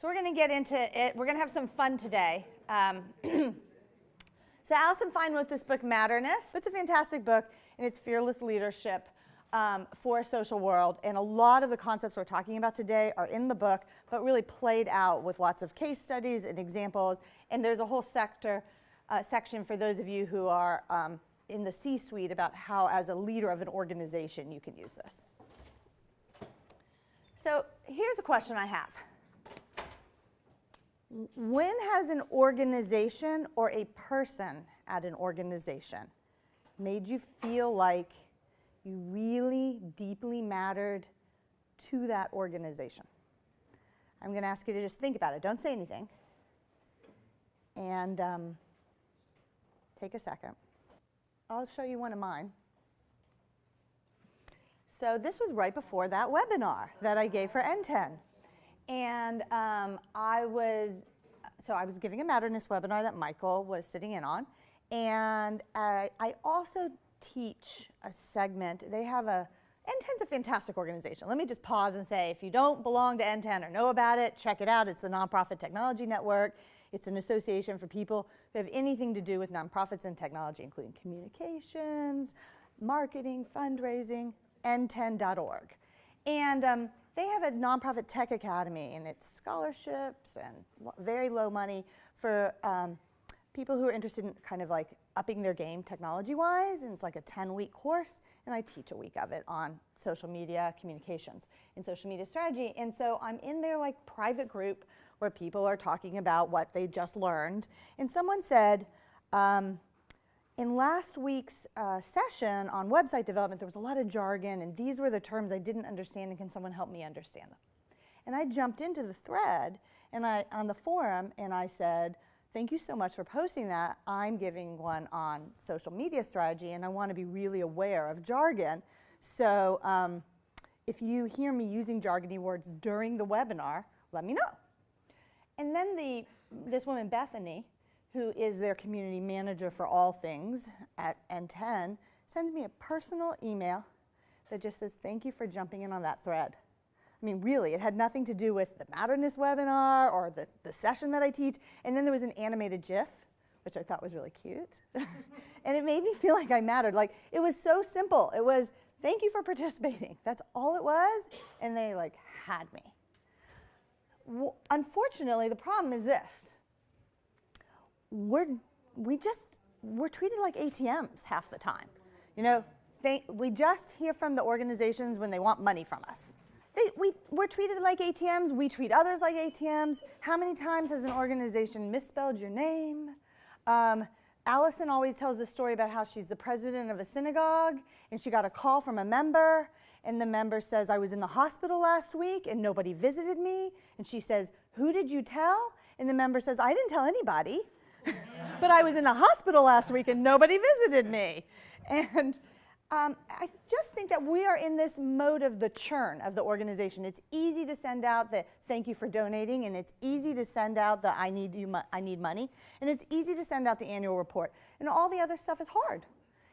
So we're going to get into it. We're going to have some fun today. So Alison Fine wrote this book, Matterness. It's a fantastic book, and it's fearless leadership for a social world. And a lot of the concepts we're talking about today are in the book, but really played out with lots of case studies and examples. And there's a whole section for those of you who are in the C-suite about how, as a leader of an organization, you can use this. So here's a question I have. When has an organization or a person at an organization made you feel like you really deeply mattered to that organization? I'm going to ask you to just think about it. Don't say anything. And take a second. I'll show you one of mine. So this was right before that webinar that I gave for N10. And I was giving a Matterness webinar that Michael was sitting in on. And I also teach a segment. They have N10's a fantastic organization. Let me just pause and say, if you don't belong to N10 or know about it, check it out. It's the Nonprofit Technology Network. It's an association for people who have anything to do with nonprofits and technology, including communications, marketing, fundraising, n10.org. And they have a nonprofit tech academy, and it's scholarships and very low money for people who are interested in kind of like upping their game technology-wise. And it's like a 10-week course, and I teach a week of it on social media communications and social media strategy. And so I'm in their like private group where people are talking about what they just learned. And someone said, in last week's session on website development, there was a lot of jargon, and these were the terms I didn't understand, and can someone help me understand them? And I jumped into the thread and on the forum, and I said, thank you so much for posting that. I'm giving one on social media strategy, and I want to be really aware of jargon. So if you hear me using jargony words during the webinar, let me know. And then this woman, Bethany, who is their community manager for all things at N10, sends me a personal email that just says, thank you for jumping in on that thread. I mean, really, it had nothing to do with the Matterness webinar or the session that I teach. And then there was an animated GIF, which I thought was really cute. And it made me feel like I mattered. Like, it was so simple. It was, thank you for participating. That's all it was. And they, like, had me. Unfortunately, the problem is this. We're treated like ATMs half the time. You know, we just hear from the organizations when they want money from us. We're treated like ATMs. We treat others like ATMs. How many times has an organization misspelled your name? Allison always tells this story about how she's the president of a synagogue, and she got a call from a member, and the member says, I was in the hospital last week, and nobody visited me. And she says, who did you tell? And the member says, I didn't tell anybody. But I was in the hospital last week and nobody visited me. And I just think that we are in this mode of the churn of the organization. It's easy to send out the thank you for donating, and it's easy to send out the I need money, and it's easy to send out the annual report. And all the other stuff is hard.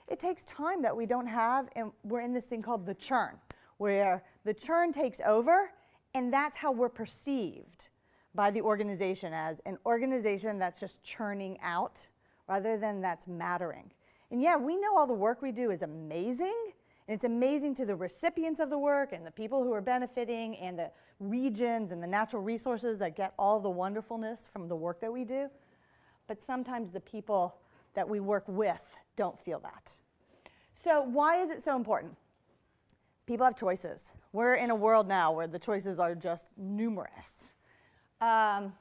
It takes time that we don't have, and we're in this thing called the churn, where the churn takes over, and that's how we're perceived by the organization, as an organization that's just churning out rather than that's mattering. And yeah, we know all the work we do is amazing, and it's amazing to the recipients of the work and the people who are benefiting and the regions and the natural resources that get all the wonderfulness from the work that we do. But sometimes the people that we work with don't feel that. So why is it so important? People have choices. We're in a world now where the choices are just numerous. I'm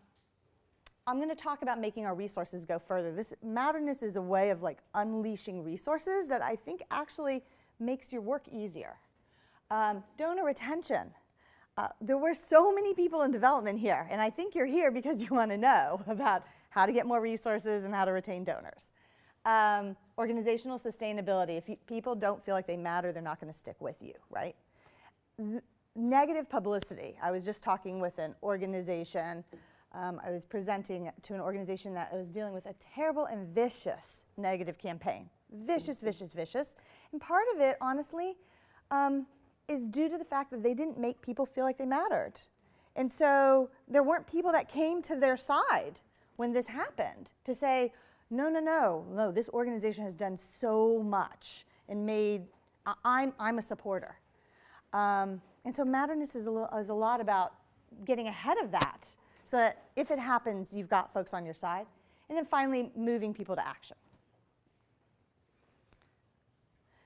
going to talk about making our resources go further. This Matterness is a way of like unleashing resources that I think actually makes your work easier. Donor retention. There were so many people in development here, and I think you're here because you want to know about how to get more resources and how to retain donors. Organizational sustainability. If people don't feel like they matter, they're not going to stick with you, right? Negative publicity. I was just talking with an organization. I was presenting to an organization that was dealing with a terrible and vicious negative campaign. Vicious, vicious, vicious. And part of it, honestly, is due to the fact that they didn't make people feel like they mattered. And so there weren't people that came to their side when this happened to say, no, this organization has done so much and I'm a supporter. And so Matterness is a lot about getting ahead of that so that if it happens, you've got folks on your side. And then finally, moving people to action.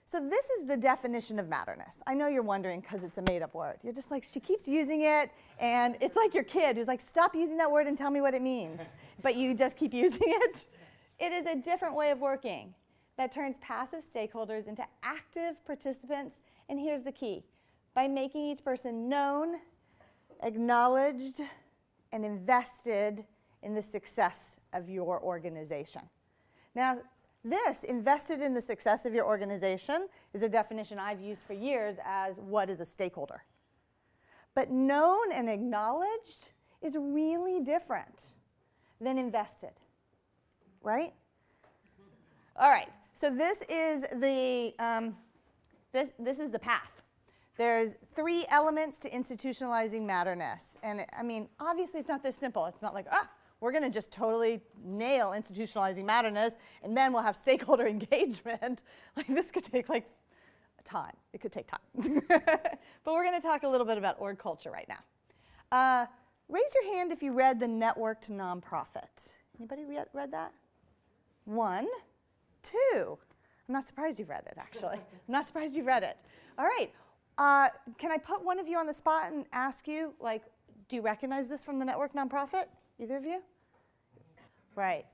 So this is the definition of Matterness. I know you're wondering because it's a made-up word. You're just like, she keeps using it, and it's like your kid who's like, stop using that word and tell me what it means. But you just keep using it. It is a different way of working that turns passive stakeholders into active participants. And here's the key. By making each person known, acknowledged, and invested in the success of your organization. Now, this, invested in the success of your organization, is a definition I've used for years as what is a stakeholder. But known and acknowledged is really different than invested, right? All right, so this is the this is the path. There's 3 elements to institutionalizing Matterness. And I mean, obviously it's not this simple. It's not like, we're going to just totally nail institutionalizing Matterness, and then we'll have stakeholder engagement. Like, this could take, like, time. It could take time. But we're going to talk a little bit about org culture right now. Raise your hand if you read The Network to Nonprofit. Anybody read that? 1, 2. I'm not surprised you've read it, actually. I'm not surprised you've read it. All right. Can I put one of you on the spot and ask you, like, do you recognize this from The Network Nonprofit? Either of you? Right.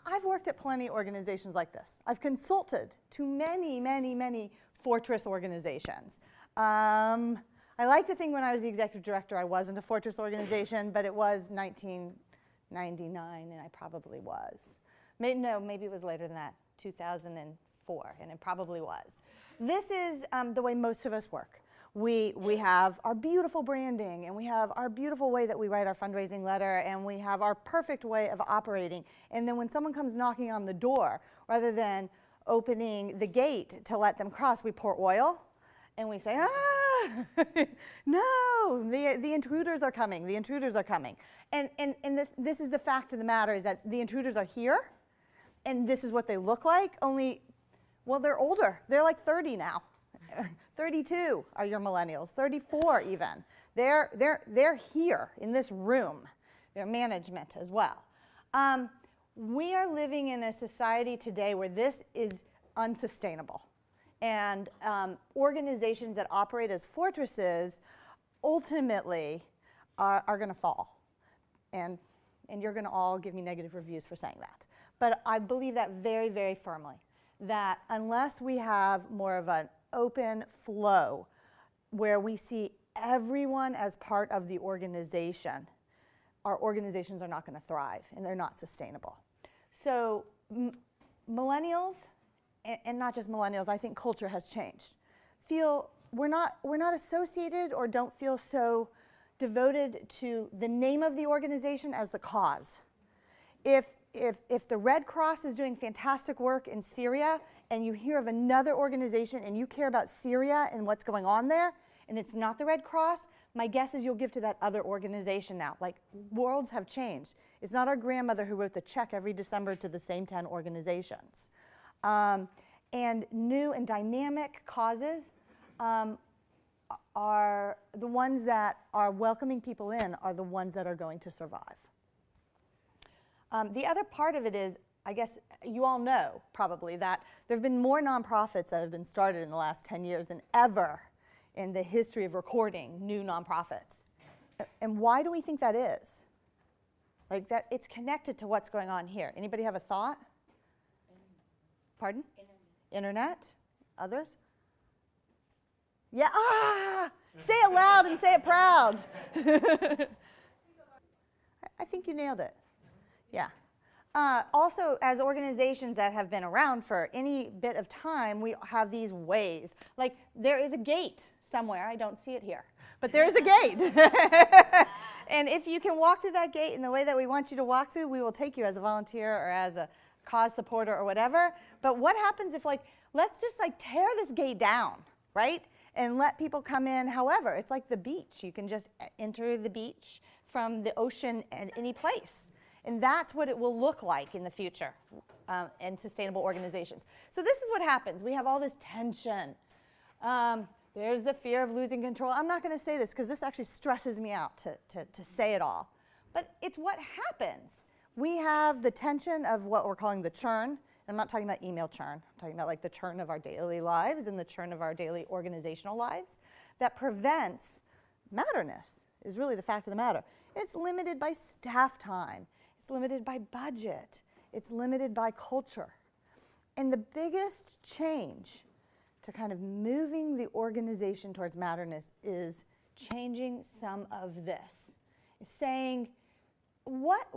I've worked at plenty of organizations like this. I've consulted to many, many, many fortress organizations. I like to think when I was the executive director, I wasn't a fortress organization, but it was 1999, and I probably was. Maybe it was later than that, 2004, and it probably was. This is the way most of us work. We have our beautiful branding, and we have our beautiful way that we write our fundraising letter, and we have our perfect way of operating. And then when someone comes knocking on the door, rather than opening the gate to let them cross, we pour oil, and we say, no, the intruders are coming, the intruders are coming. And this is the fact of the matter, is that the intruders are here, and this is what they look like, only, well, they're older. They're like 30 now. 32 are your millennials, 34 even. They're here in this room. They're management as well. We are living in a society today where this is unsustainable. And organizations that operate as fortresses ultimately are going to fall. And you're going to all give me negative reviews for saying that. But I believe that very, very firmly, that unless we have more of an open flow where we see everyone as part of the organization, our organizations are not going to thrive, and they're not sustainable. So millennials, and not just millennials, I think culture has changed. We're not associated or don't feel so devoted to the name of the organization as the cause. If the Red Cross is doing fantastic work in Syria, and you hear of another organization and you care about Syria and what's going on there, and it's not the Red Cross, my guess is you'll give to that other organization now. Like, worlds have changed. It's not our grandmother who wrote the check every December to the same 10 organizations. And new and dynamic causes are the ones that are welcoming people in, are the ones that are going to survive. The other part of it is, I guess you all know probably that there have been more nonprofits that have been started in the last 10 years than ever in the history of recording new nonprofits. And why do we think that is? Like, that it's connected to what's going on here. Anybody have a thought? Pardon? Internet? Others? Yeah, say it loud and say it proud. I think you nailed it. Yeah. Also, as organizations that have been around for any bit of time, we have these ways. Like, there is a gate somewhere. I don't see it here. But there is a gate. And if you can walk through that gate in the way that we want you to walk through, we will take you as a volunteer or as a cause supporter or whatever. But what happens if, like, let's just, like, tear this gate down, right? and let people come in however. It's like the beach. You can just enter the beach from the ocean at any place. And that's what it will look like in the future in sustainable organizations. So this is what happens. We have all this tension. There's the fear of losing control. I'm not going to say this because this actually stresses me out to say it all. But it's what happens. We have the tension of what we're calling the churn. I'm not talking about email churn. I'm talking about like the churn of our daily lives and the churn of our daily organizational lives that prevents Matterness, is really the fact of the matter. It's limited by staff time. It's limited by budget. It's limited by culture. And the biggest change to kind of moving the organization towards Matterness is changing some of this. It's saying, what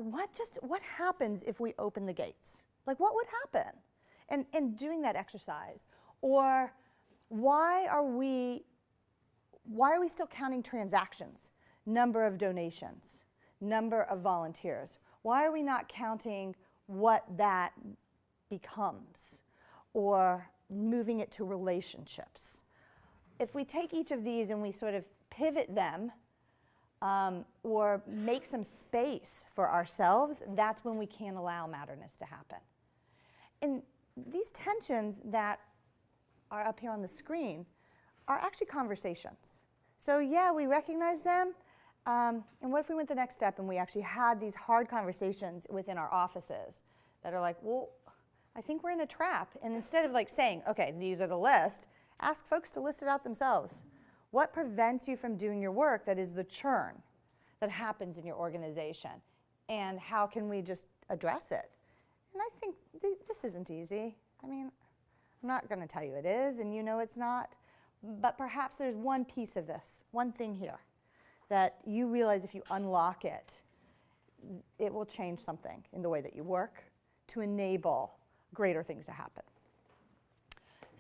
happens if we open the gates? Like, what would happen? And doing that exercise. Or why are we still counting transactions, number of donations, number of volunteers? Why are we not counting what that becomes or moving it to relationships? If we take each of these and we sort of pivot them or make some space for ourselves, that's when we can allow Matterness to happen. And these tensions that are up here on the screen are actually conversations. So yeah, we recognize them. And what if we went the next step and we actually had these hard conversations within our offices that are like, well, I think we're in a trap. And instead of like saying, okay, these are the list, ask folks to list it out themselves. What prevents you from doing your work that is the churn that happens in your organization? And how can we just address it? And I think this isn't easy. I mean, I'm not going to tell you it is, and you know it's not. But perhaps there's one piece of this, one thing here, that you realize if you unlock it, it will change something in the way that you work to enable greater things to happen.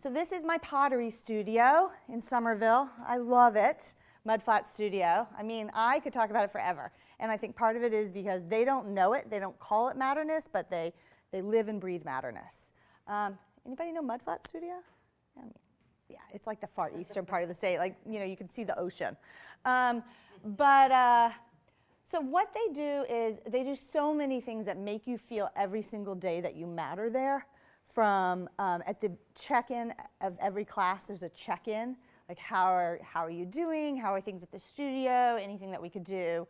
So this is my pottery studio in Somerville. I love it, Mudflat Studio. I mean, I could talk about it forever. And I think part of it is because they don't know it, they don't call it Matterness, but they live and breathe Matterness. Anybody know Mudflat Studio? I mean, yeah, it's like the far eastern part of the state. Like, you know, you can see the ocean. So what they do is they do so many things that make you feel every single day that you matter there. From at the check-in of every class, there's a check-in, like how are you doing, how are things at the studio, anything that we could do,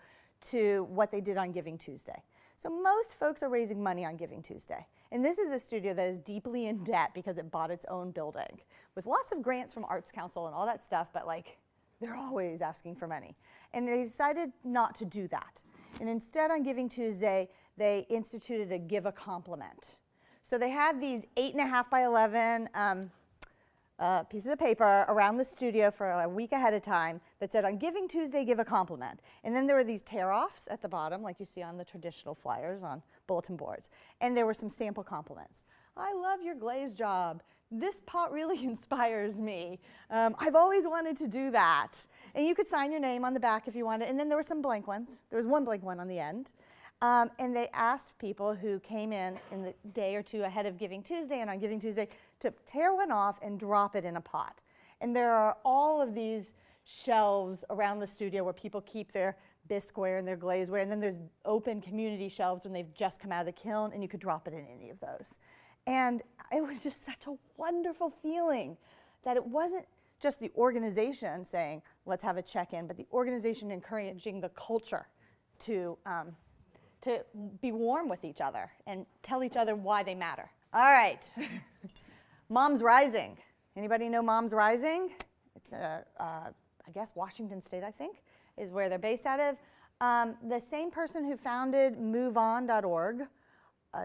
to what they did on Giving Tuesday. So most folks are raising money on Giving Tuesday. And this is a studio that is deeply in debt because it bought its own building with lots of grants from Arts Council and all that stuff, but like they're always asking for money. And they decided not to do that. And instead on Giving Tuesday, they instituted a Give a Compliment. So they had these 8.5 by 11 pieces of paper around the studio for a week ahead of time that said, on Giving Tuesday, give a compliment. And then there were these tear-offs at the bottom, like you see on the traditional flyers on bulletin boards. And there were some sample compliments. I love your glaze job. This pot really inspires me. I've always wanted to do that. And you could sign your name on the back if you wanted. And then there were some blank ones. There was one blank one on the end. And they asked people who came in the day or two ahead of Giving Tuesday and on Giving Tuesday to tear one off and drop it in a pot. And there are all of these shelves around the studio where people keep their bisqueware and their glazeware. And then there's open community shelves when they've just come out of the kiln, and you could drop it in any of those. And it was just such a wonderful feeling that it wasn't just the organization saying, let's have a check-in, but the organization encouraging the culture to be warm with each other and tell each other why they matter. All right, Moms Rising. Anybody know Moms Rising? It's, I guess, Washington State, I think, is where they're based out of. The same person who founded MoveOn.org,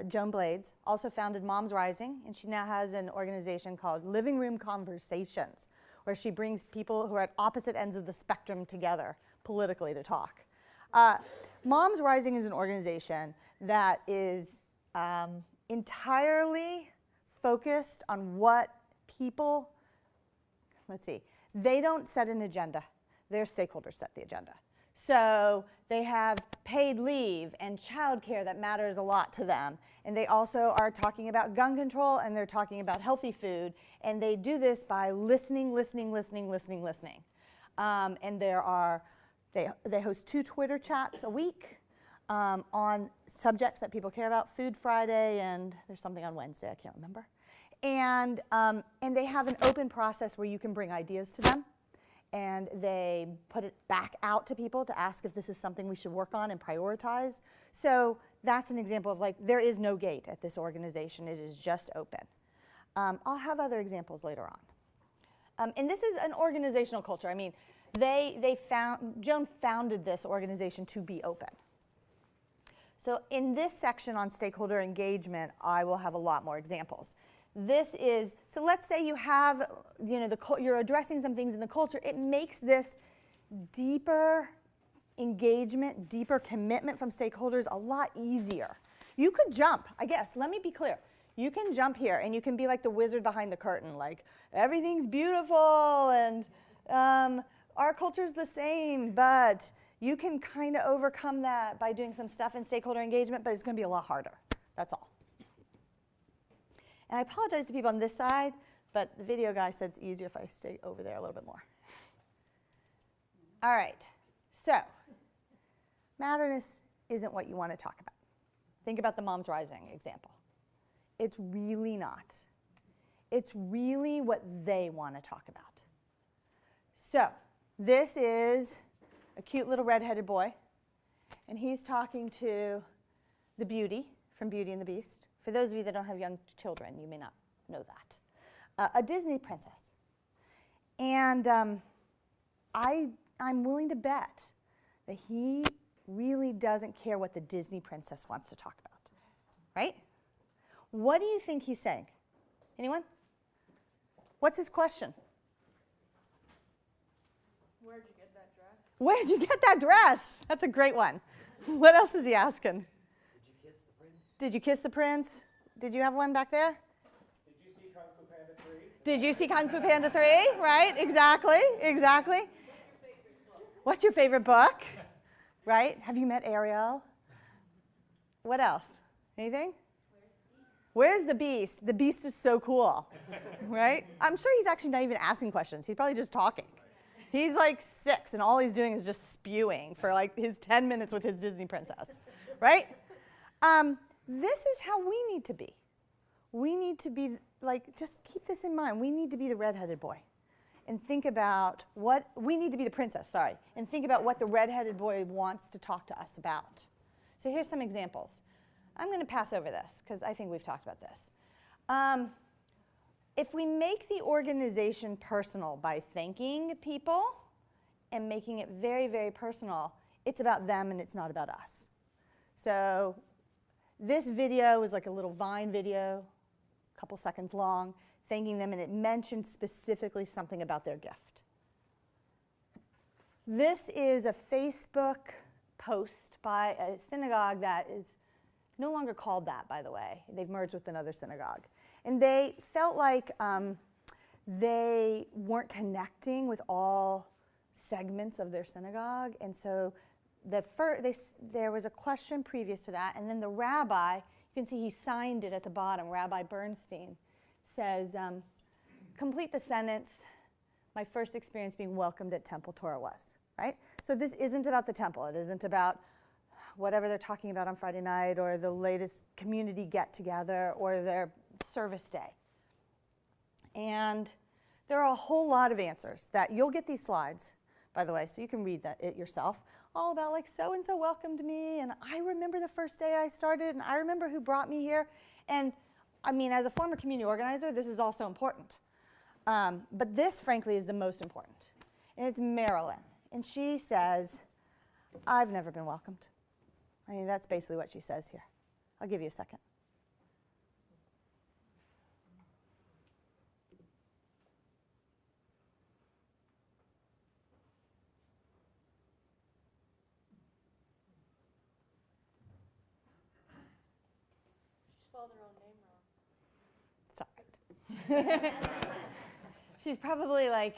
Joan Blades, also founded Moms Rising, and she now has an organization called Living Room Conversations, where she brings people who are at opposite ends of the spectrum together politically to talk. Moms Rising is an organization that is entirely focused on what people, let's see, they don't set an agenda. Their stakeholders set the agenda. So they have paid leave and childcare that matters a lot to them. And they also are talking about gun control, and they're talking about healthy food. And they do this by listening. And they host 2 Twitter chats a week on subjects that people care about, Food Friday, and there's something on Wednesday, I can't remember. And they have an open process where you can bring ideas to them. And they put it back out to people to ask if this is something we should work on and prioritize. So that's an example of, like, there is no gate at this organization. It is just open. I'll have other examples later on. And this is an organizational culture. I mean, Joan founded this organization to be open. So in this section on stakeholder engagement, I will have a lot more examples. This is, so let's say you have, you're addressing some things in the culture. It makes this deeper engagement, deeper commitment from stakeholders a lot easier. You could jump, I guess, let me be clear. You can jump here and you can be like the wizard behind the curtain, like everything's beautiful and our culture's the same, but you can kind of overcome that by doing some stuff in stakeholder engagement, but it's going to be a lot harder. That's all. And I apologize to people on this side, but the video guy said it's easier if I stay over there a little bit more. All right, so Matterness isn't what you want to talk about. Think about the Moms Rising example. It's really not. It's really what they want to talk about. So this is a cute little red-headed boy, and he's talking to the beauty from Beauty and the Beast. For those of you that don't have young children, you may not know that. A Disney princess. And I'm willing to bet that he really doesn't care what the Disney princess wants to talk about, right? What do you think he's saying? Anyone? What's his question? Where'd you get that dress? Where'd you get that dress? That's a great one. What else is he asking? Did you kiss the prince? Did you have one back there? Did you see Kung Fu Panda 3? Did you see Kung Fu Panda 3? Right, exactly. What's your favorite book? Right, have you met Ariel? What else? Anything? Where's the Beast? The Beast is so cool, right? I'm sure he's actually not even asking questions. He's probably just talking. He's like 6, and all he's doing is just spewing for like his 10 minutes with his Disney princess, right? This is how we need to be. We need to be, like, just keep this in mind. We need to be the redheaded boy and think about what, we need to be the princess, sorry, and think about what the redheaded boy wants to talk to us about. So here's some examples. I'm going to pass over this because I think we've talked about this. If we make the organization personal by thanking people and making it very, very personal, it's about them and it's not about us. So this video was like a little Vine video, a couple seconds long, thanking them, and it mentioned specifically something about their gift. This is a Facebook post by a synagogue that is no longer called that, by the way. They've merged with another synagogue. And they felt like they weren't connecting with all segments of their synagogue, and so there was a question previous to that, and then the rabbi, you can see he signed it at the bottom, Rabbi Bernstein, says, complete the sentence, my first experience being welcomed at Temple Torah was, right? So this isn't about the temple. It isn't about whatever they're talking about on Friday night or the latest community get-together or their service day. And there are a whole lot of answers that you'll get these slides, by the way, so you can read it yourself, all about like so-and-so welcomed me, and I remember the first day I started, and I remember who brought me here. And I mean, as a former community organizer, this is also important. But this, frankly, is the most important. And it's Marilyn. And she says, I've never been welcomed. I mean, that's basically what she says here. I'll give you a second. Spelled her own name wrong. It's all right. She's probably like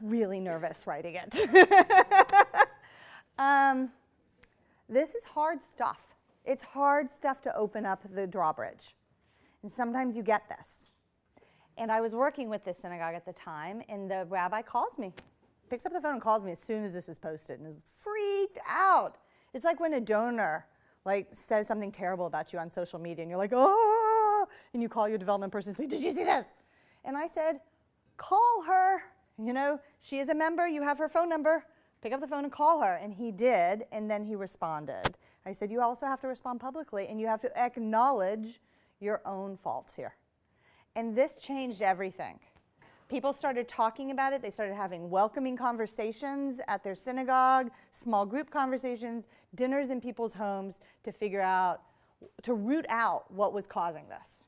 really nervous writing it. This is hard stuff. It's hard stuff to open up the drawbridge. And sometimes you get this. And I was working with this synagogue at the time, and the rabbi calls me, picks up the phone and calls me as soon as this is posted, and is freaked out. It's like when a donor says something terrible about you on social media, and you're like, oh, and you call your development person and say, did you see this? And I said, call her. You know, she is a member, you have her phone number. Pick up the phone and call her. And he did, and then he responded. I said, you also have to respond publicly, and you have to acknowledge your own faults here. And this changed everything. People started talking about it. They started having welcoming conversations at their synagogue, small group conversations, dinners in people's homes to figure out, to root out what was causing this.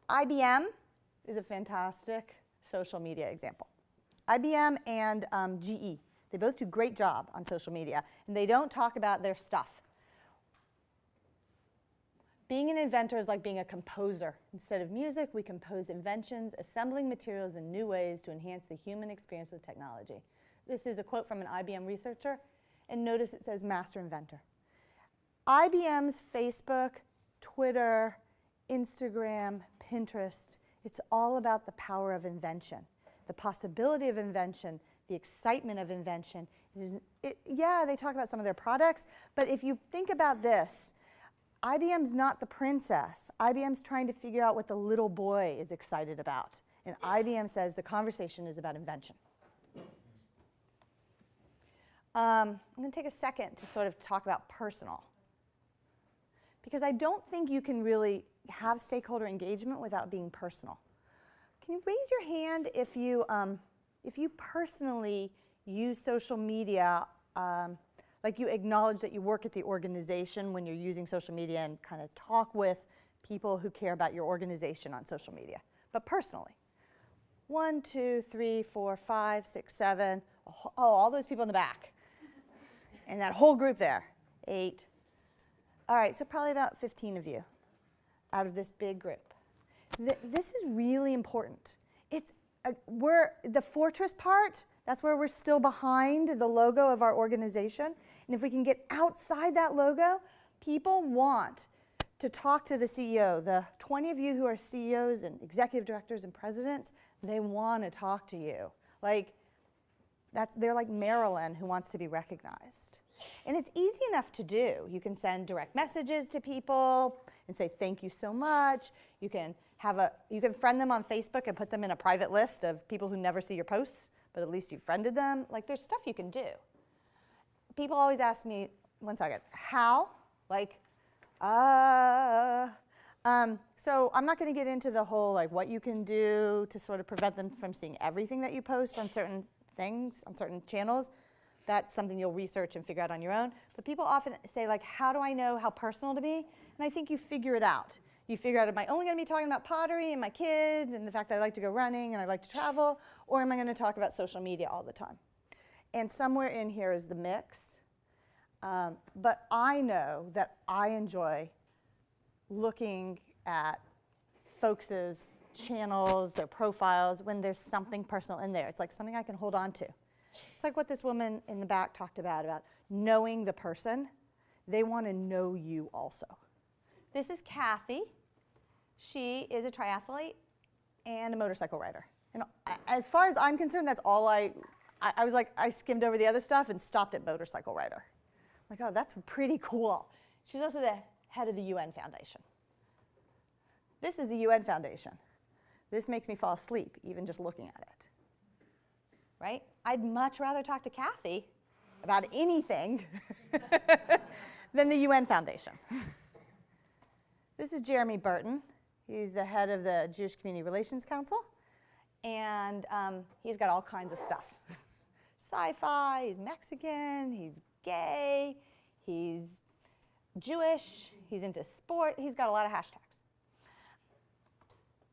IBM is a fantastic social media example. IBM and GE, they both do a great job on social media, and they don't talk about their stuff. Being an inventor is like being a composer. Instead of music, we compose inventions, assembling materials in new ways to enhance the human experience with technology. This is a quote from an IBM researcher, and notice it says master inventor. IBM's Facebook, Twitter, Instagram, Pinterest, it's all about the power of invention, the possibility of invention, the excitement of invention. Yeah, they talk about some of their products, but if you think about this, IBM's not the princess. IBM's trying to figure out what the little boy is excited about. And IBM says the conversation is about invention. I'm going to take a second to sort of talk about personal. Because I don't think you can really have stakeholder engagement without being personal. Can you raise your hand if you personally use social media, like you acknowledge that you work at the organization when you're using social media and kind of talk with people who care about your organization on social media, but personally? 1, 2, 3, 4, 5, 6, 7. Oh, all those people in the back. And that whole group there. 8. All right, so probably about 15 of you out of this big group. This is really important. We're the fortress part, that's where we're still behind the logo of our organization. And if we can get outside that logo, people want to talk to the CEO. The 20 of you who are CEOs and executive directors and presidents, they want to talk to you. They're like Marilyn who wants to be recognized. And it's easy enough to do. You can send direct messages to people and say thank you so much. You can friend them on Facebook and put them in a private list of people who never see your posts, but at least you friended them. There's stuff you can do. People always ask me, one second, how? So I'm not going to get into the whole what you can do to sort of prevent them from seeing everything that you post on certain things, on certain channels. That's something you'll research and figure out on your own. But people often say, how do I know how personal to be? And I think you figure it out. You figure out, am I only going to be talking about pottery and my kids and the fact that I like to go running and I like to travel, or am I going to talk about social media all the time? And somewhere in here is the mix. But I know that I enjoy looking at folks' channels, their profiles, when there's something personal in there. It's like something I can hold on to. It's like what this woman in the back talked about knowing the person. They want to know you also. This is Kathy. She is a triathlete and a motorcycle rider. And as far as I'm concerned, that's all I was I skimmed over the other stuff and stopped at motorcycle rider. Oh, that's pretty cool. She's also the head of the UN Foundation. This is the UN Foundation. This makes me fall asleep, even just looking at it. Right? I'd much rather talk to Kathy about anything than the UN Foundation. This is Jeremy Burton. He's the head of the Jewish Community Relations Council, and he's got all kinds of stuff. Sci-fi, he's Mexican, he's gay, he's Jewish, he's into sport, he's got a lot of hashtags.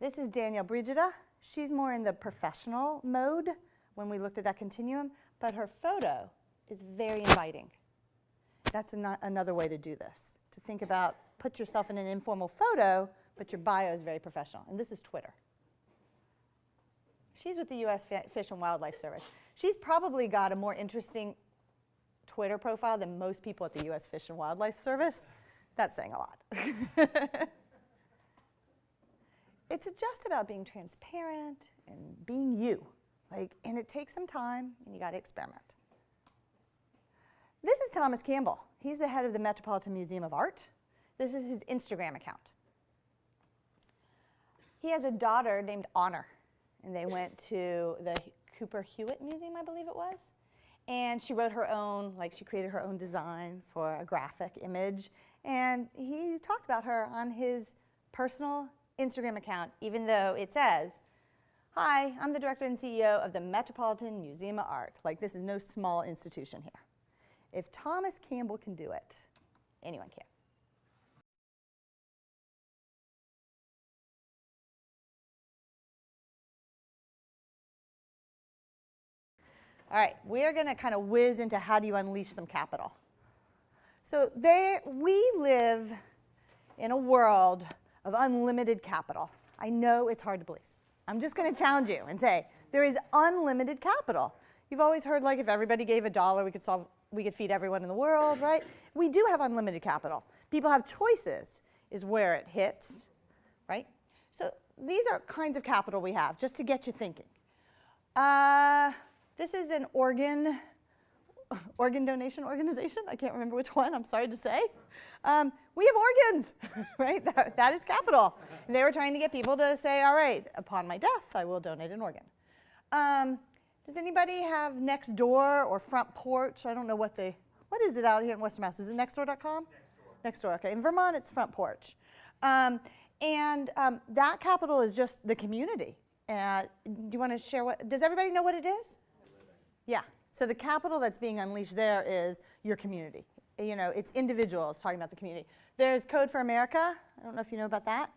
This is Danielle Brigida. She's more in the professional mode when we looked at that continuum, but her photo is very inviting. That's another way to do this, to think about, put yourself in an informal photo, but your bio is very professional. And this is Twitter. She's with the U.S. Fish and Wildlife Service. She's probably got a more interesting Twitter profile than most people at the U.S. Fish and Wildlife Service. That's saying a lot. It's just about being transparent and being you. And it takes some time, and you got to experiment. This is Thomas Campbell. He's the head of the Metropolitan Museum of Art. This is his Instagram account. He has a daughter named Honor, and they went to the Cooper Hewitt Museum, I believe it was. And she wrote her own, she created her own design for a graphic image. And he talked about her on his personal Instagram account, even though it says, "Hi, I'm the director and CEO of the Metropolitan Museum of Art." This is no small institution here. If Thomas Campbell can do it, anyone can. All right, we're going to kind of whiz into how do you unleash some capital. So we live in a world of unlimited capital. I know it's hard to believe. I'm just going to challenge you and say there is unlimited capital. You've always heard if everybody gave $1, we could feed everyone in the world, right? We do have unlimited capital. People have choices is where it hits, right? So these are kinds of capital we have, just to get you thinking. This is an organ donation organization. I can't remember which one, I'm sorry to say. We have organs, right? That is capital. And they were trying to get people to say, all right, upon my death, I will donate an organ. Does anybody have Nextdoor or Front Porch? I don't know what is it out here in Western Mass? Is it nextdoor.com? Nextdoor, okay. In Vermont, it's Front Porch. That capital is just the community. Do you want to share does everybody know what it is? Yeah. So the capital that's being unleashed there is your community. It's individuals talking about the community. There's Code for America. I don't know if you know about that.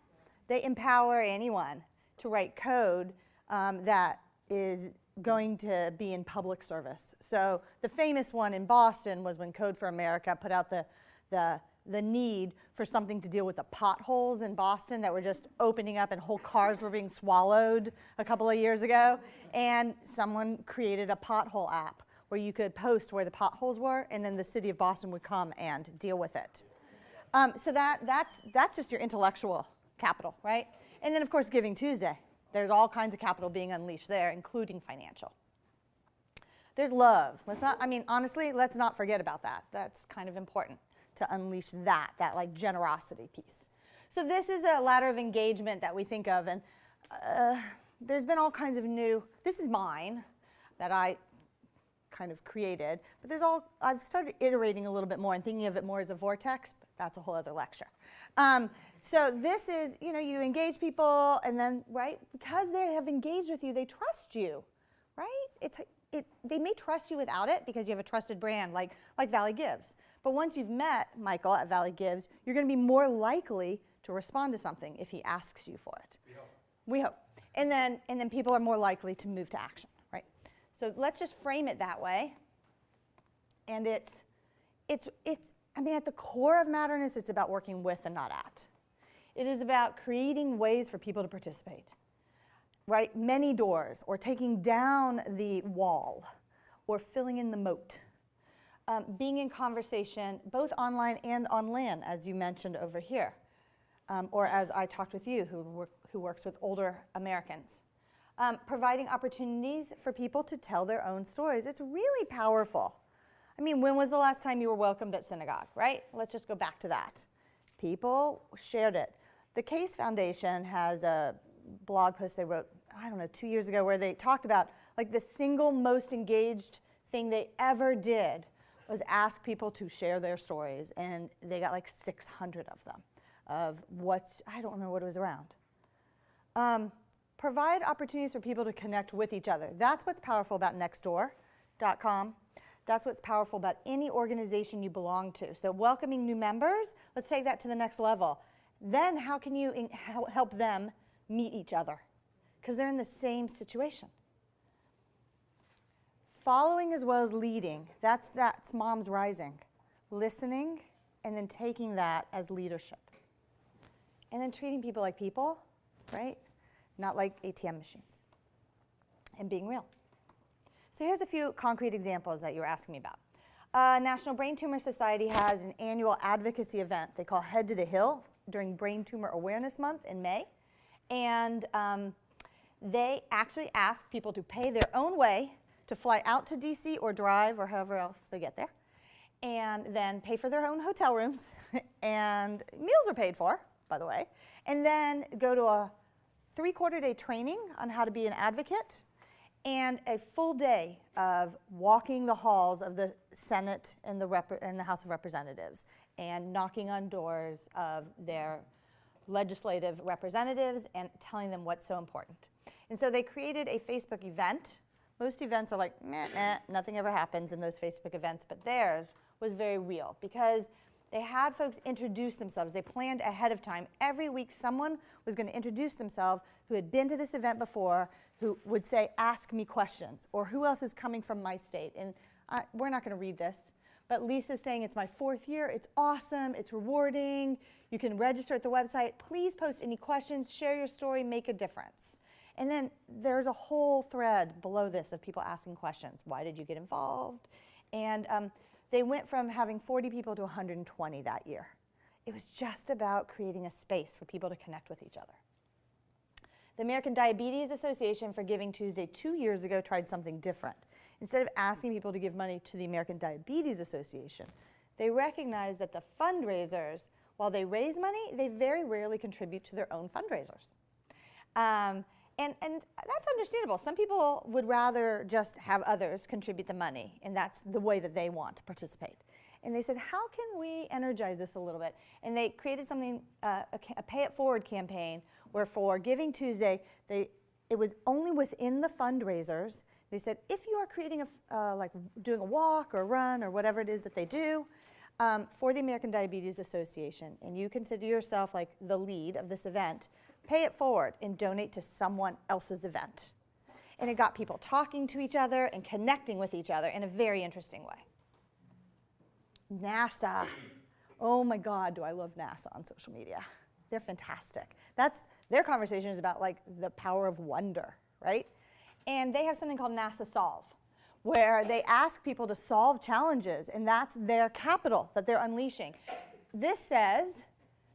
They empower anyone to write code that is going to be in public service. So the famous one in Boston was when Code for America put out the need for something to deal with the potholes in Boston that were just opening up and whole cars were being swallowed a couple of years ago. And someone created a pothole app where you could post where the potholes were, and then the city of Boston would come and deal with it. So that's just your intellectual capital, right? And then, of course, Giving Tuesday. There's all kinds of capital being unleashed there, including financial. There's love. Honestly, let's not forget about that. That's kind of important to unleash that generosity piece. So this is a ladder of engagement that we think of, and there's been all kinds of this is mine that I kind of created, but I've started iterating a little bit more and thinking of it more as a vortex, but that's a whole other lecture. So this is, you engage people, and then, right, because they have engaged with you, they trust you, right? They may trust you without it because you have a trusted brand like Valley Gives. But once you've met Michael at Valley Gives, you're going to be more likely to respond to something if he asks you for it. We hope. And then people are more likely to move to action, right? So let's just frame it that way. And at the core of Matterness, it's about working with and not at. It is about creating ways for people to participate, right? Many doors, or taking down the wall, or filling in the moat. Being in conversation, both online and on land, as you mentioned over here, or as I talked with you, who works with older Americans. Providing opportunities for people to tell their own stories. It's really powerful. When was the last time you were welcomed at synagogue, right? Let's just go back to that. People shared it. The Case Foundation has a blog post they wrote, 2 years ago, where they talked about the single most engaged thing they ever did was ask people to share their stories, and they got 600 of them of I don't remember what it was around. Provide opportunities for people to connect with each other. That's what's powerful about Nextdoor.com. That's what's powerful about any organization you belong to. So welcoming new members, let's take that to the next level. Then how can you help them meet each other? Because they're in the same situation. Following as well as leading, that's Moms Rising. Listening and then taking that as leadership. And then treating people like people, right? Not like ATM machines. and being real. So here's a few concrete examples that you were asking me about. National Brain Tumor Society has an annual advocacy event they call Head to the Hill during Brain Tumor Awareness Month in May. And they actually ask people to pay their own way to fly out to DC or drive or however else they get there, and then pay for their own hotel rooms, and meals are paid for, by the way, and then go to a 3-quarter-day training on how to be an advocate, and a full day of walking the halls of the Senate and the House of Representatives, and knocking on doors of their legislative representatives and telling them what's so important. And so they created a Facebook event. Most events are like, meh, meh, nothing ever happens in those Facebook events, but theirs was very real because they had folks introduce themselves. They planned ahead of time. Every week someone was going to introduce themselves who had been to this event before, who would say, ask me questions, or who else is coming from my state. And we're not going to read this, but Lisa's saying it's my 4th year. It's awesome. It's rewarding. You can register at the website. Please post any questions, share your story, make a difference. And then there's a whole thread below this of people asking questions. Why did you get involved? And they went from having 40 people to 120 that year. It was just about creating a space for people to connect with each other. The American Diabetes Association for Giving Tuesday 2 years ago tried something different. Instead of asking people to give money to the American Diabetes Association, they recognized that the fundraisers, while they raise money, they very rarely contribute to their own fundraisers. And that's understandable. Some people would rather just have others contribute the money, and that's the way that they want to participate. And they said, how can we energize this a little bit? And they created something, a Pay It Forward campaign, where for Giving Tuesday, it was only within the fundraisers. They said, if you are creating like doing a walk or a run or whatever it is that they do for the American Diabetes Association, and you consider yourself like the lead of this event, pay it forward and donate to someone else's event. And it got people talking to each other and connecting with each other in a very interesting way. NASA. Oh my God, do I love NASA on social media. They're fantastic. Their conversation is about like the power of wonder, right? And they have something called NASA Solve, where they ask people to solve challenges, and that's their capital that they're unleashing. This says,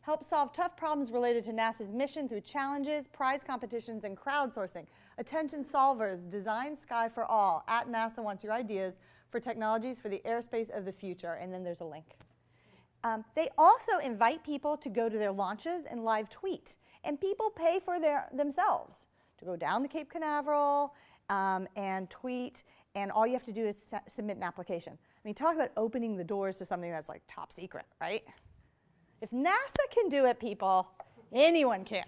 help solve tough problems related to NASA's mission through challenges, prize competitions, and crowdsourcing. Attention solvers, design sky for all. At NASA wants your ideas for technologies for the airspace of the future. And then there's a link. They also invite people to go to their launches and live tweet. And people pay for themselves to go down to Cape Canaveral and tweet. And all you have to do is submit an application. I mean, talk about opening the doors to something that's like top secret, right? If NASA can do it, people, anyone can.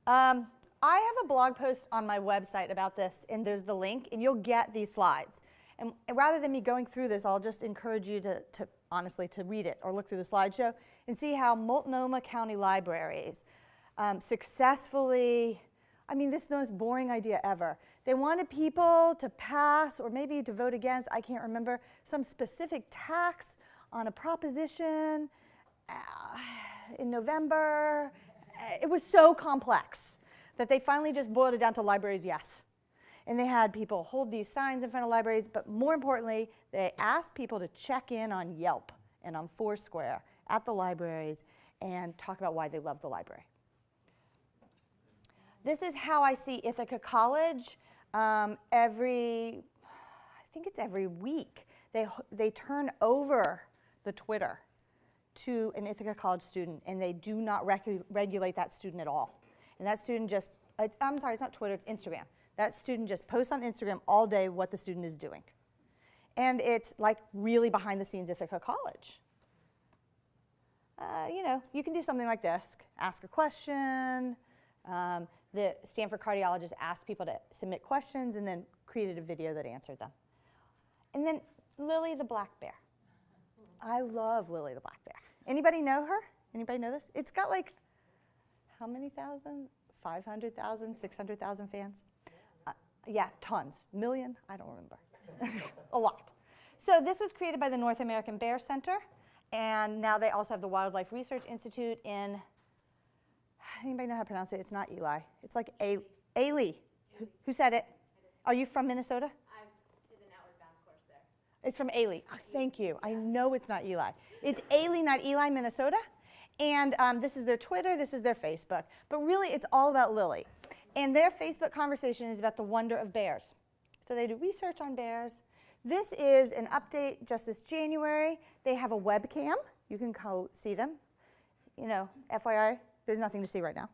I have a blog post on my website about this, and there's the link, and you'll get these slides. And rather than me going through this, I'll just encourage you to honestly, to read it or look through the slideshow and see how Multnomah County Libraries successfully, I mean, this is the most boring idea ever. They wanted people to pass or maybe to vote against, I can't remember, some specific tax on a proposition in November. It was so complex that they finally just boiled it down to libraries, yes. And they had people hold these signs in front of libraries, but more importantly, they asked people to check in on Yelp and on Foursquare at the libraries and talk about why they love the library. This is how I see Ithaca College. I think it's every week, they turn over the Twitter to an Ithaca College student, and they do not regulate that student at all. And that student just, I'm sorry, it's not Twitter, it's Instagram. That student just posts on Instagram all day what the student is doing. And it's like really behind the scenes Ithaca College. You know, you can do something like this, ask a question. The Stanford cardiologist asked people to submit questions and then created a video that answered them. And then Lily the black bear. I love Lily the black bear. Anybody know her? Anybody know this? It's got like, how many thousand? 500,000, 600,000 fans? Yeah, tons. Million? I don't remember. A lot. So this was created by the North American Bear Center, and now they also have the Wildlife Research Institute in, anybody know how to pronounce it? It's not Eli. It's like Ailey. Who said it? Are you from Minnesota? I did an outward bound course there. It's from Ailey. Oh, thank you. I know it's not Eli. It's Ailey, not Eli, Minnesota. And this is their Twitter, this is their Facebook. But really, it's all about Lily. And their Facebook conversation is about the wonder of bears. So they do research on bears. This is an update just this January. They have a webcam. You can go see them. You know, FYI, there's nothing to see right now.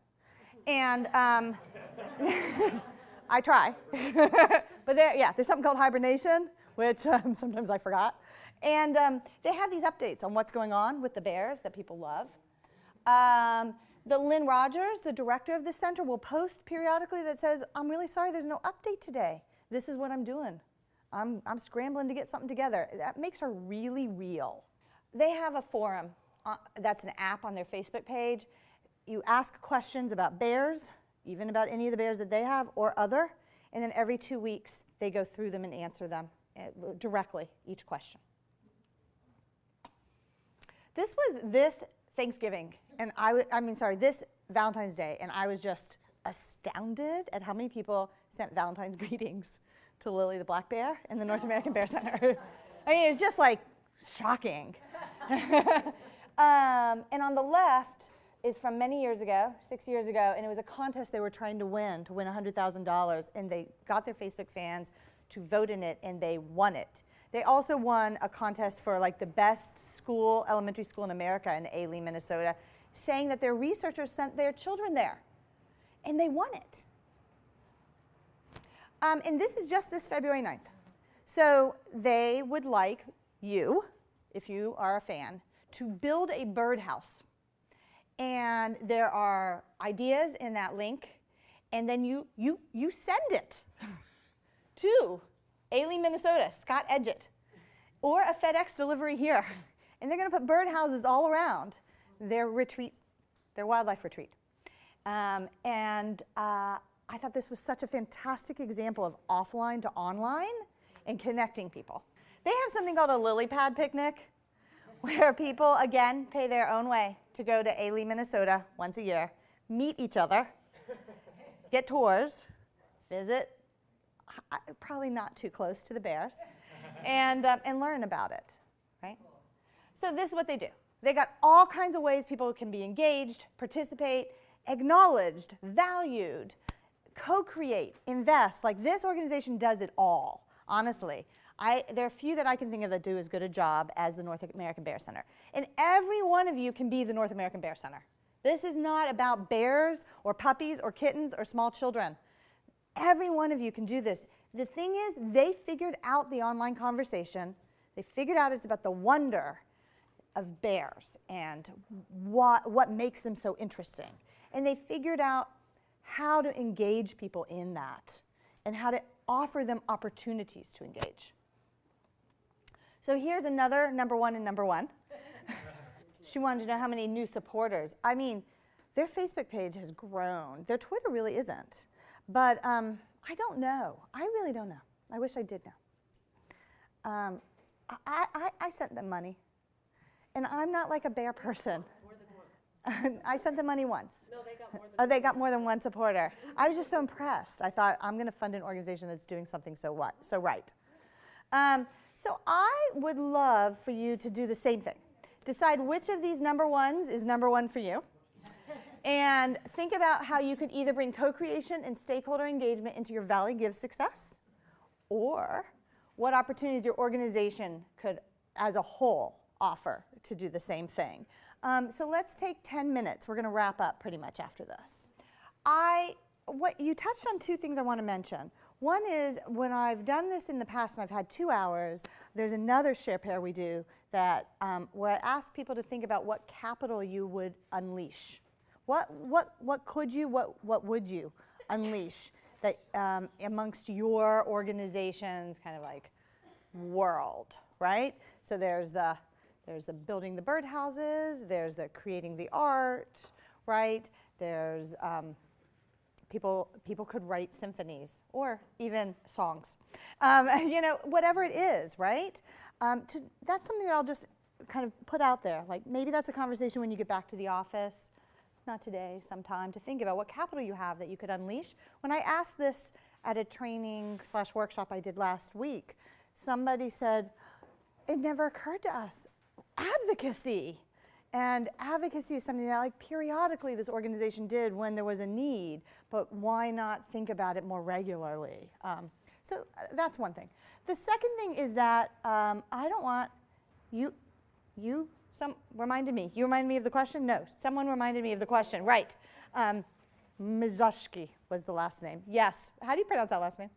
And I try. But there's something called hibernation, which sometimes I forgot. And they have these updates on what's going on with the bears that people love. The Lynn Rogers, the director of the center, will post periodically that says, I'm really sorry there's no update today. This is what I'm doing. I'm scrambling to get something together. That makes her really real. They have a forum. That's an app on their Facebook page. You ask questions about bears, even about any of the bears that they have or other, and then every 2 weeks they go through them and answer them directly, each question. This was this Thanksgiving, and this Valentine's Day, and I was just astounded at how many people sent Valentine's greetings to Lily the black bear in the North American Bear Center. I mean, it's just like shocking. And on the left is from many years ago, 6 years ago, and it was a contest they were trying to win $100,000, and they got their Facebook fans to vote in it, and they won it. They also won a contest for like the best school, elementary school in America in Ailey, Minnesota, saying that their researchers sent their children there, and they won it. And this is just this February 9th. So they would like you, if you are a fan, to build a birdhouse. And there are ideas in that link, and then you send it to Ailey, Minnesota, Scott Edgett, or a FedEx delivery here. And they're going to put birdhouses all around their retreat, their wildlife retreat. I thought this was such a fantastic example of offline to online and connecting people. They have something called a lily pad picnic, where people, again, pay their own way to go to Ailey, Minnesota once a year, meet each other, get tours, visit, probably not too close to the bears, and learn about it, right? So this is what they do. They got all kinds of ways people can be engaged, participate, acknowledged, valued, co-create, invest. Like this organization does it all, honestly. There are a few that I can think of that do as good a job as the North American Bear Center. And every one of you can be the North American Bear Center. This is not about bears or puppies or kittens or small children. Every one of you can do this. The thing is, they figured out the online conversation. They figured out it's about the wonder of bears and what makes them so interesting. And they figured out how to engage people in that and how to offer them opportunities to engage. So here's another number one and number one. She wanted to know how many new supporters. I mean, their Facebook page has grown. Their Twitter really isn't. But I don't know. I really don't know. I wish I did know. I sent them money. And I'm not like a bear person. More than one. I sent them money once. No, they got more than Oh, they got more than one supporter. I was just so impressed. I thought, I'm going to fund an organization that's doing something so right. So I would love for you to do the same thing. Decide which of these number ones is number one for you. And think about how you could either bring co-creation and stakeholder engagement into your Valley Gives success, or what opportunities your organization could, as a whole, offer to do the same thing. So let's take 10 minutes. We're going to wrap up pretty much after this. You touched on two things I want to mention. One is when I've done this in the past and I've had 2 hours, there's another share pair we do that where I ask people to think about what capital you would unleash. What would you unleash that amongst your organization's kind of like world, right? So there's the building the birdhouses, there's the creating the art, right? There's people could write symphonies or even songs, whatever it is, right? That's something that I'll just kind of put out there. Like maybe that's a conversation when you get back to the office, not today, sometime, to think about what capital you have that you could unleash. When I asked this at a training / workshop I did last week, somebody said, it never occurred to us, advocacy. And advocacy is something that like periodically this organization did when there was a need, but why not think about it more regularly? So that's one thing. The second thing is that I don't want some reminded me. You reminded me of the question? No, someone reminded me of the question. Right. Mizoshki was the last name. Yes. How do you pronounce that last name?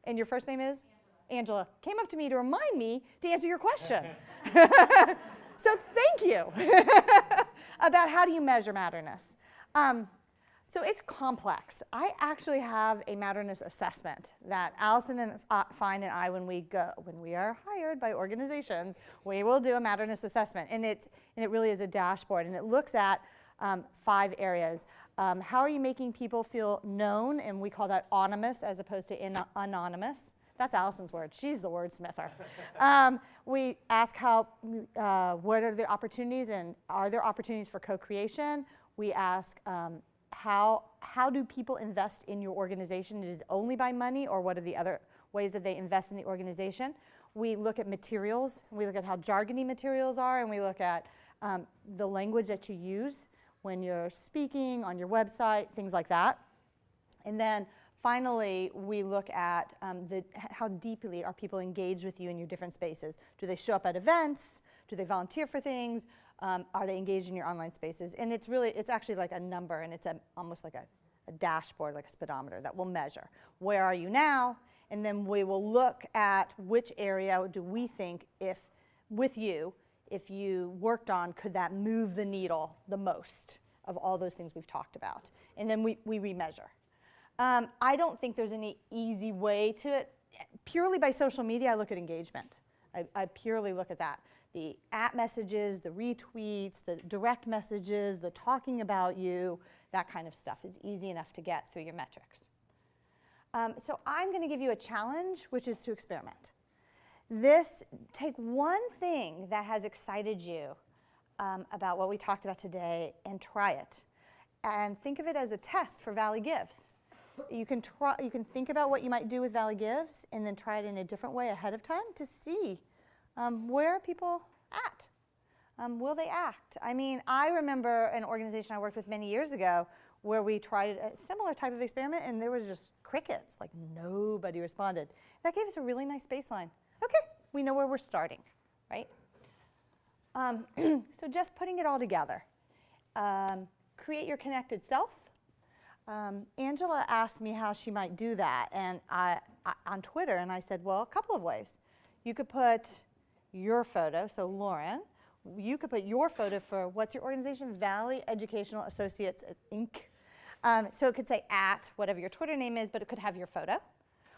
And your first name is? Angela. Came up to me to remind me to answer your question. So thank you about how do you measure matterness. So it's complex. I actually have a matterness assessment that Allison and Fine and I, when we are hired by organizations, we will do a matterness assessment, and it really is a dashboard, and it looks at 5 areas. How are you making people feel known, and we call that anonymous as opposed to anonymous. That's Allison's word. She's the wordsmither. We ask what are the opportunities, and are there opportunities for co-creation? We ask how do people invest in your organization? Is it only by money, or what are the other ways that they invest in the organization? We look at materials. We look at how jargony materials are, and we look at the language that you use when you're speaking on your website, things like that. And then finally, we look at how deeply are people engaged with you in your different spaces. Do they show up at events? Do they volunteer for things? Are they engaged in your online spaces? And it's actually like a number, and it's almost like a dashboard, like a speedometer that will measure. Where are you now? And then we will look at which area do we think, if you worked on, could that move the needle the most of all those things we've talked about? And then we remeasure. I don't think there's any easy way to it. Purely by social media, I look at engagement. I purely look at that. The @messages, the retweets, the direct messages, the talking about you, that kind of stuff is easy enough to get through your metrics. So I'm going to give you a challenge, which is to experiment. Take one thing that has excited you about what we talked about today and try it. And think of it as a test for Valley Gives. You can think about what you might do with Valley Gives and then try it in a different way ahead of time to see where are people at. Will they act? I mean, I remember an organization I worked with many years ago where we tried a similar type of experiment, and there was just crickets, like nobody responded. That gave us a really nice baseline. Okay, we know where we're starting, right? So just putting it all together. Create your connected self. Angela asked me how she might do that, and on Twitter, and I said, well, a couple of ways. You could put your photo, so Lauren, you could put your photo for, what's your organization? Valley Educational Associates, Inc. So it could say whatever your Twitter name is, but it could have your photo.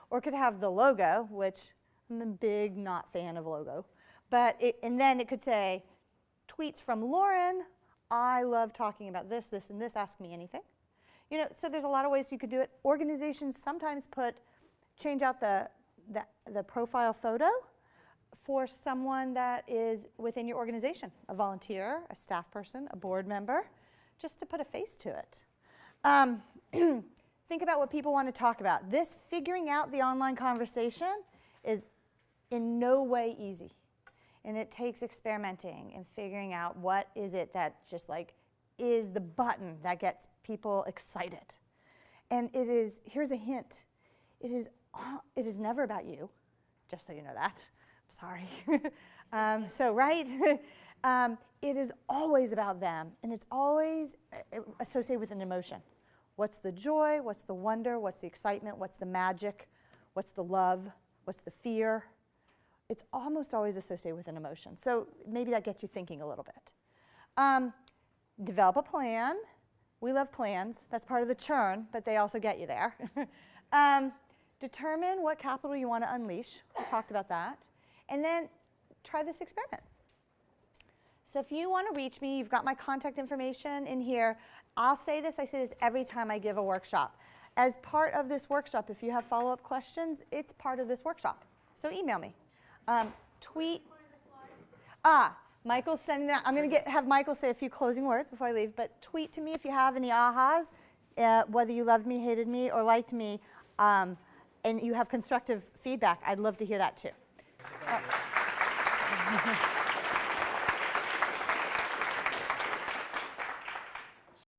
Or it could have the logo, which I'm a big not fan of logo. And then it could say, tweets from Lauren, I love talking about this, this, and this, ask me anything. You know, so there's a lot of ways you could do it. Organizations sometimes change out the profile photo for someone that is within your organization, a volunteer, a staff person, a board member, just to put a face to it. Think about what people want to talk about. Figuring out the online conversation is in no way easy. And it takes experimenting and figuring out what is it that just like is the button that gets people excited. And here's a hint, it is never about you, just so you know that. Sorry. It is always about them, and it's always associated with an emotion. What's the joy? What's the wonder? What's the excitement? What's the magic? What's the love? What's the fear? It's almost always associated with an emotion. So maybe that gets you thinking a little bit. Develop a plan. We love plans. That's part of the churn, but they also get you there. Determine what capital you want to unleash. We talked about that. And then try this experiment. So if you want to reach me, you've got my contact information in here. I say this every time I give a workshop. As part of this workshop, if you have follow-up questions, it's part of this workshop. So email me. Tweet. Michael's sending that. I'm going to have Michael say a few closing words before I leave, but tweet to me if you have any ahas, whether you loved me, hated me, or liked me. and you have constructive feedback, I'd love to hear that too.